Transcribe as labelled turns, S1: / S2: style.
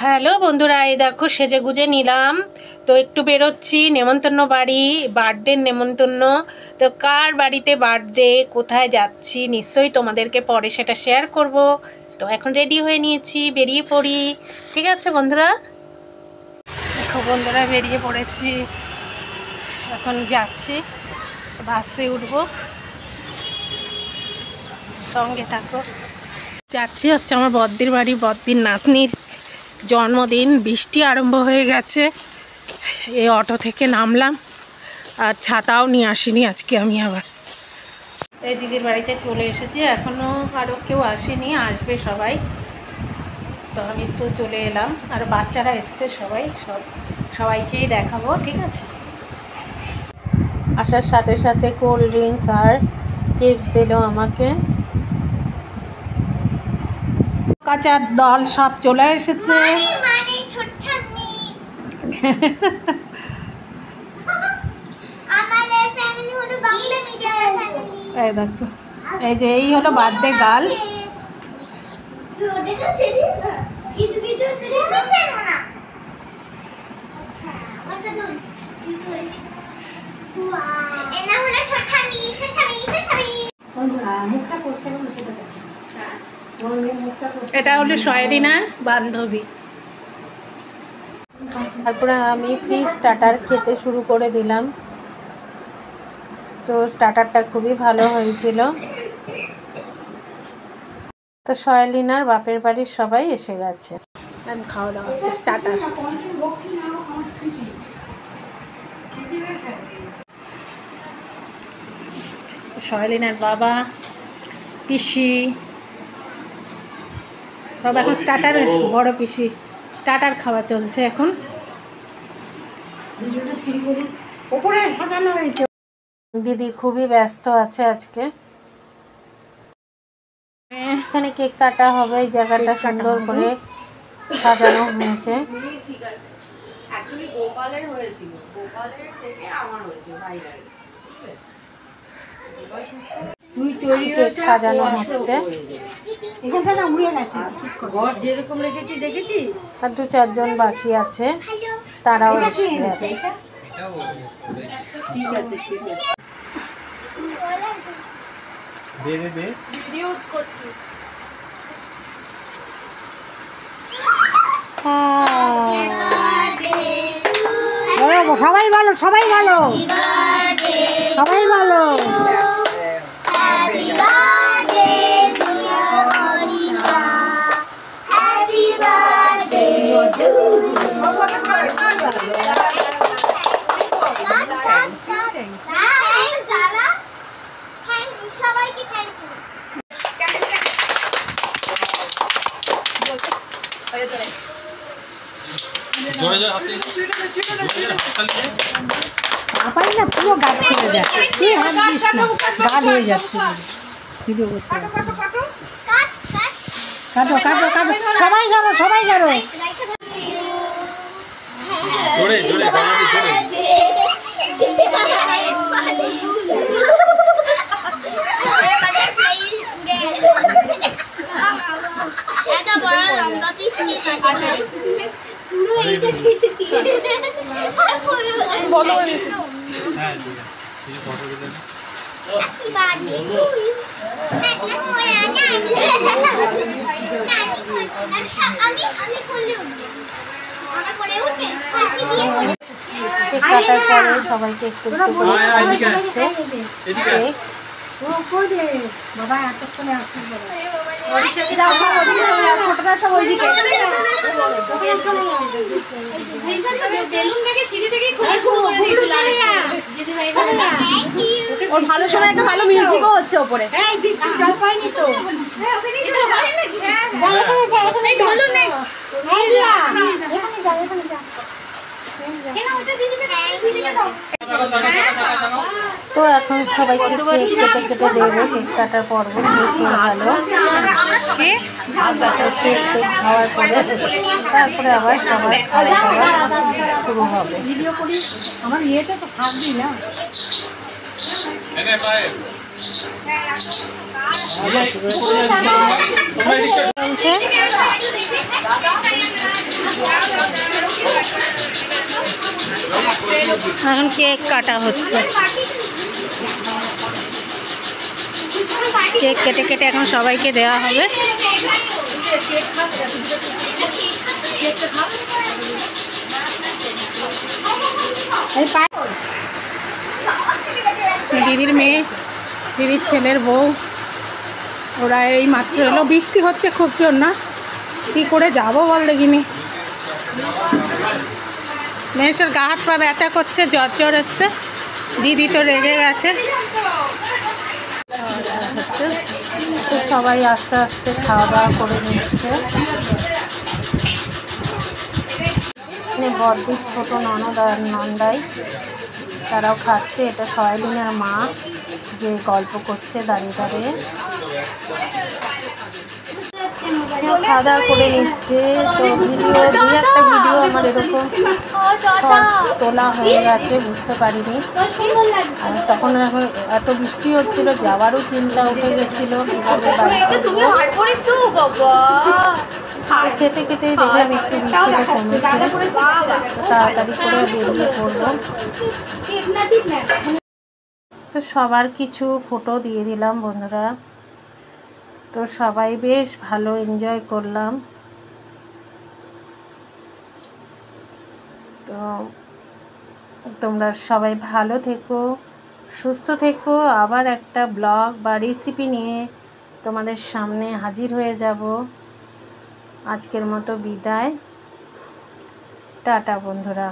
S1: Hello বন্ধুরা, এই দেখো সেজে গুজে নিলাম। তো একটু বেরোচ্ছি নেমন্তন্ন বাড়ি, বার্থডে নেমন্তন্ন। তো কার বাড়িতে বার্থডে, কোথায় যাচ্ছি নিশ্চয়ই তোমাদেরকে পরে সেটা শেয়ার করব। তো এখন রেডি হয়ে নিয়েছি, বেরিয়ে পড়ি। ঠিক আছে বন্ধুরা, দেখো বন্ধুরা বেরিয়ে পড়েছি, এখন যাচ্ছি, বাসে উঠবো, সঙ্গে থাকো। যাচ্ছি হচ্ছে আমার বদ্দির বাড়ি, বদ্দির নাতনির জন্মদিন। বৃষ্টি আরম্ভ হয়ে গেছে, এই অটো থেকে নামলাম, আর ছাতাও নিয়ে আসিনি আজকে আমি। আবার এই দিদির বাড়িতে চলে এসেছি, এখনও আরও কেউ আসেনি, আসবে সবাই। তো আমি তো চলে এলাম, আর বাচ্চারা এসছে সবাই, সবাইকেই দেখাবো। ঠিক আছে, আসার সাথে সাথে কোল্ড ড্রিঙ্কস আর চিপস দিল আমাকে। কাঁচার দল সব চলে এসেছে। এই দেখো, এই যে এই হলো বার্থডে গার্ল। এটা হলো সয়ারিনার বান্ধবী। তারপরে আমি ফিশ স্টার্টার খেতে শুরু করে দিলাম। তো স্টার্টারটা খুবই ভালো হয়েছিল। তো সয়ালিনার বাপের বাড়ির সবাই এসে গেছে, আমি খাওয়া দাওয়া হচ্ছে স্টার্টার। সয়ালিনার বাবা, পিসি সব এখন স্টার্টার, বড় পিসি স্টার্টার খাওয়া চলছে এখন। দিদি খুবই ব্যস্ত আছে আজকে। এখানে কেক কাটা হবে, এই জায়গাটা সুন্দর করে সাজানো হয়েছে। কেক সাজানো হচ্ছে, আর 2-4 জন বাকি আছে, তারাও এসে যাবে। সবাই ভালো, সবাই ভালো, সবাই ভালো। না পুরো গাছ ফেলে যায়, গাছ হয়ে যাচ্ছে। কাটো কাটো কাটো, সবাই ধরো, সবাই ধরো। কেক কাটার পরে সবাইকে একটু দিচ্ছে। ওর ভালো সময় একটা ভালো মিউজিকও হচ্ছে ওপরে। তো এখন সবাইকে কেক কেটে কেটে দেবো। কেক কাটার পর্ব শেষ হয়ে গেল। কেক খাওয়ার পরে তারপরে আবার সবাই খাওয়া দাওয়া শুরু হবে। আমার ইয়েতে তো থাকবি না। এখন কেক কাটা হচ্ছে, কেক কেটে কেটে এখন সবাইকে দেওয়া হবে। দিদির মেয়ে, দিদির ছেলের বউ, ওরা এই মাত্র এলো। বৃষ্টি হচ্ছে খুব জোর, না কী করে যাবো বল দেখিনি। মেয়ের গা হাত পা ব্যথা করছে, জ্বর জ্বর এসছে। দিদি তো রেগে গেছে। হচ্ছে তো সবাই আস্তে আস্তে খাওয়া দাওয়া করে নিচ্ছে। বড়দির ছোটো ননদ আর নন্দাই তারাও খাচ্ছে। এটা সয়াবিনের মা যে গল্প করছে দাঁড়িয়ে দাঁড়িয়ে, খাওয়া দাওয়া করে নিচ্ছে। তো ভিডিও দুই একটা ভিডিও আমার এরকম তোলা হয়ে গেছে, বুঝতে পারিনি। আর তখন এখন এত বৃষ্টি হচ্ছিল, যাওয়ারও চিন্তা উঠে গেছিলো কীভাবে খেতে খেতেই দেখলাম একটু বৃষ্টিটা কমেছে, তাড়াতাড়ি করে বেরিয়ে পড়বো। তো সবার কিছু ফটো দিয়ে দিলাম বন্ধুরা। তো সবাই বেশ ভালো এনজয় করলাম। তো তোমরা সবাই ভালো থেকো, সুস্থ থেকো। আবার একটা ব্লগ বা রেসিপি নিয়ে তোমাদের সামনে হাজির হয়ে যাব। আজকের মতো বিদায়, টাটা বন্ধুরা।